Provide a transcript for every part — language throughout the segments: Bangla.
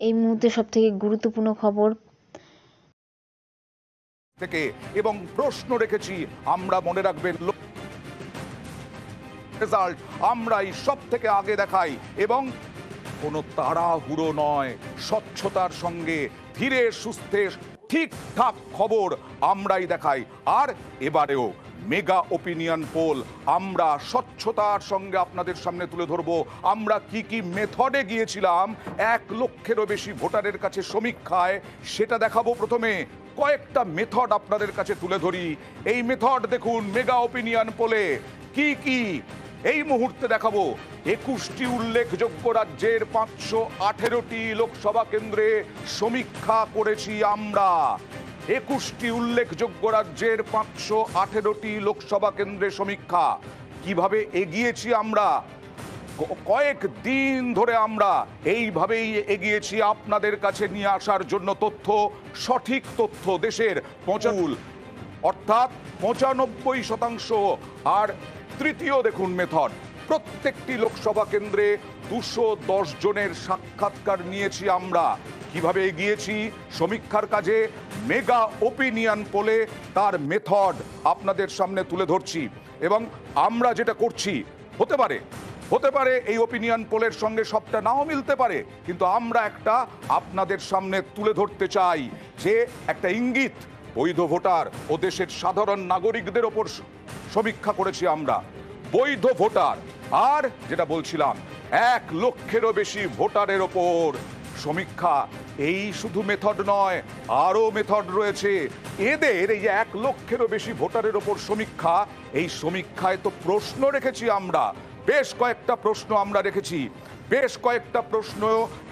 এই মুহূর্তে সবথেকে গুরুত্বপূর্ণ খবর থেকে এবং প্রশ্ন রেখেছি আমরা মনে রাখবেন রেজাল্ট আমরাই সব থেকে আগে দেখাই এবং কোনো তাড়াহুড়ো নয়, স্বচ্ছতার সঙ্গে ধীরে সুস্থে ঠিকঠাক খবর আমরাই দেখাই। আর এবারেও মেগা ওপিনিয়ন পোল আমরা স্বচ্ছতার সঙ্গে আপনাদের সামনে তুলে ধরবো। আমরা কি কি মেথডে গিয়েছিলাম 1,00,000-এরও বেশি ভোটারের কাছে সমীক্ষায়, সেটা দেখাবো। প্রথমে কয়েকটা মেথড আপনাদের কাছে তুলে ধরি। এই মেথড দেখুন মেগা ওপিনিয়ন পোলে কি কি এই মুহূর্তে দেখাবো। 21টি উল্লেখযোগ্য রাজ্যের 518টি লোকসভা কেন্দ্রে সমীক্ষা করেছি আমরা। 21টি উল্লেখযোগ্য রাজ্যের 518টি লোকসভা কেন্দ্রে সমীক্ষা। কিভাবে এগিয়েছি আমরা, কয়েক দিন ধরে আমরা এইভাবেই এগিয়েছি আপনাদের কাছে নিয়ে আসার জন্য তথ্য, সঠিক তথ্য দেশের অর্থাৎ 95%। আর তৃতীয় দেখুন মেথড, প্রত্যেকটি লোকসভা কেন্দ্রে 210 জনের সাক্ষাৎকার নিয়েছি আমরা। কিভাবে এগিয়েছি সমীক্ষার কাজে, মেগা ওপিনিয়ন পোলে তার মেথড আপনাদের সামনে তুলে ধরছি। এবং আমরা যেটা করছি, হতে পারে এই ওপিনিয়ন পোলের সঙ্গে সবটা নাও মিলতে পারে, কিন্তু আমরা একটা আপনাদের সামনে তুলে ধরতে চাই যে একটা ইঙ্গিত। বৈধ ভোটার ও দেশের সাধারণ নাগরিকদের ওপর সমীক্ষা করেছি আমরা, বৈধ ভোটার। আর যেটা বলছিলাম 1,00,000-এরও বেশি ভোটারের ওপর সমীক্ষা। এই শুধু মেথড নয়, আরো মেথড রয়েছে এদের। এই যে 1,00,000-এরও বেশি ভোটারের ওপর সমীক্ষা, এই সমীক্ষায় তো প্রশ্ন রেখেছি আমরা, বেশ কয়েকটা প্রশ্ন আমরা রেখেছি। বেশ কয়েকটা প্রশ্ন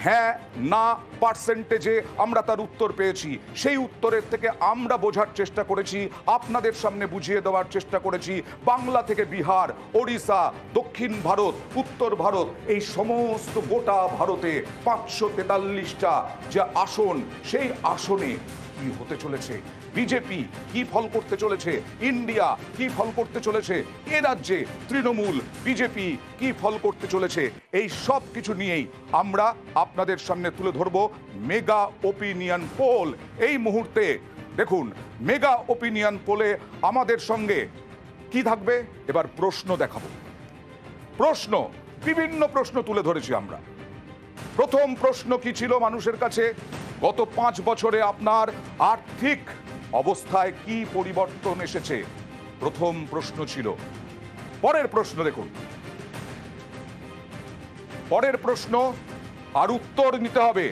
হ্যাঁ না পার্সেন্টেজে আমরা তার উত্তর পেয়েছি। সেই উত্তরের থেকে আমরা বোঝার চেষ্টা করেছি, আপনাদের সামনে বুঝিয়ে দেওয়ার চেষ্টা করেছি। বাংলা থেকে বিহার, ওড়িশা, দক্ষিণ ভারত, উত্তর ভারত, এই সমস্ত গোটা ভারতে 543টা যে আসন, সেই আসনে কি হতে চলেছে, বিজেপি কি ফল করতে চলেছে, ইন্ডিয়া কি ফল করতে চলেছে, এ রাজ্যে তৃণমূল বিজেপি কি ফল করতে চলেছে, এই সব কিছু নিয়েই আমরা আপনাদের সামনে তুলে ধরব মেগা ওপিনিয়ন পোল। এই মুহূর্তে দেখুন মেগা ওপিনিয়ন পোলে আমাদের সঙ্গে কি থাকবে। এবার প্রশ্ন দেখাবো। প্রশ্ন, বিভিন্ন প্রশ্ন তুলে ধরেছি আমরা। প্রথম প্রশ্ন কি ছিল মানুষের কাছে, গত 5 বছরে আপনার আর্থিক অবস্থায় কি পরিবর্তন এসেছে, প্রথম প্রশ্ন ছিল। পরের প্রশ্ন দেখুন, পরের প্রশ্ন, আর উত্তর নিতে হবে,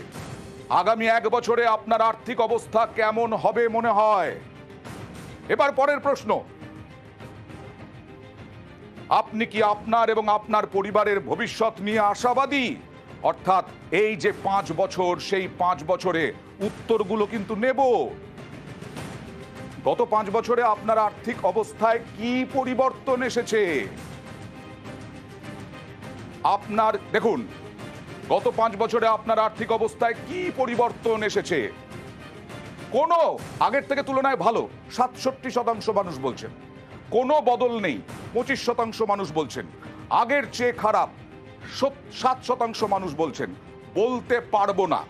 আগামী 1 বছরে আপনার আর্থিক অবস্থা কেমন হবে মনে হয়। এবার পরের প্রশ্ন, আপনি কি আপনার এবং আপনার পরিবারের ভবিষ্যৎ নিয়ে আশাবাদী। অর্থাৎ এই যে 5 বছর, সেই 5 বছরে উত্তরগুলো কিন্তু নেব। গত 5 বছরে আপনার আর্থিক অবস্থায় কি পরিবর্তন এসেছে। আপনার দেখুন, গত 5 বছরে আপনার আর্থিক অবস্থায় কি পরিবর্তন এসেছে। কোনো আগের থেকে তুলনায় ভালো 67% মানুষ বলছেন, কোনো বদল নেই 25% মানুষ বলছেন, আগের চেয়ে খারাপ 7% মানুষ বলছেন, বলতে পারবো না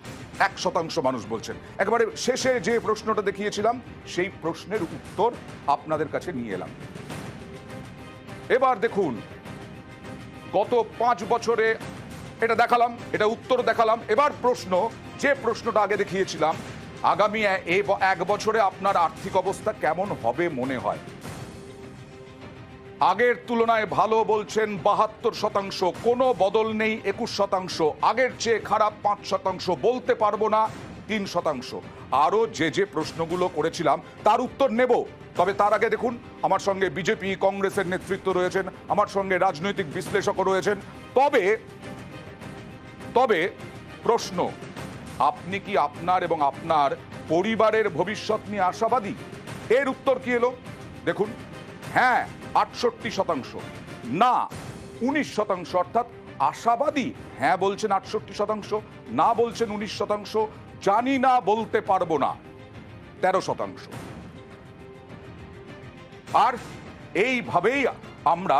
1% মানুষ বলছেন। একেবারে শেষে যে প্রশ্নটা দেখিয়েছিলাম, সেই প্রশ্নের উত্তর আপনাদের কাছে নিয়ে এলাম। এবার দেখুন গত 5 বছরে এটা দেখালাম, এটা উত্তর দেখালাম। এবার প্রশ্ন, যে প্রশ্নটা আগে দেখিয়েছিলাম, আগামী 1 বছরে আপনার আর্থিক অবস্থা কেমন হবে মনে হয়। আগের তুলনায় ভালো বলছেন 72%, কোনো বদল নেই 21%, আগের চেয়ে খারাপ 5%, বলতে পারবো না 3%। আরও যে প্রশ্নগুলো করেছিলাম তার উত্তর নেব, তবে তার আগে দেখুন আমার সঙ্গে বিজেপি কংগ্রেসের নেতৃত্ব রয়েছেন, আমার সঙ্গে রাজনৈতিক বিশ্লেষকও রয়েছেন। তবে প্রশ্ন, আপনি কি আপনার এবং আপনার পরিবারের ভবিষ্যৎ নিয়ে আশাবাদী। এর উত্তর কি এলো দেখুন, হ্যাঁ 68%, না 19%, অর্থাৎ আশাবাদী হ্যাঁ বলছেন 68%, না বলছেন 19%, জানি না বলতে পারবো না 13%। আর এইভাবেই আমরা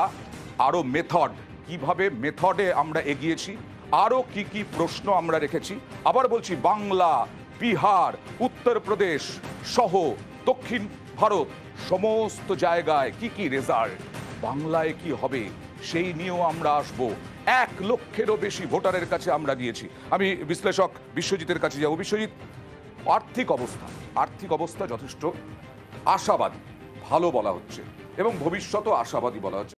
আরো মেথড, কিভাবে মেথডে আমরা এগিয়েছি আরও কি কি প্রশ্ন আমরা রেখেছি। আবার বলছি, বাংলা, বিহার, উত্তরপ্রদেশ সহ দক্ষিণ ভারত সমস্ত জায়গায় কি কি রেজাল্ট, বাংলায় কি হবে সেই নিয়েও আমরা আসব। 1 লক্ষেরও বেশি ভোটারের কাছে আমরা গিয়েছি। আমি বিশ্লেষক বিশ্বজিতের কাছে যাব। বিশ্বজিৎ, আর্থিক অবস্থা যথেষ্ট আশাবাদী, ভালো বলা হচ্ছে এবং ভবিষ্যতও আশাবাদী বলা হচ্ছে।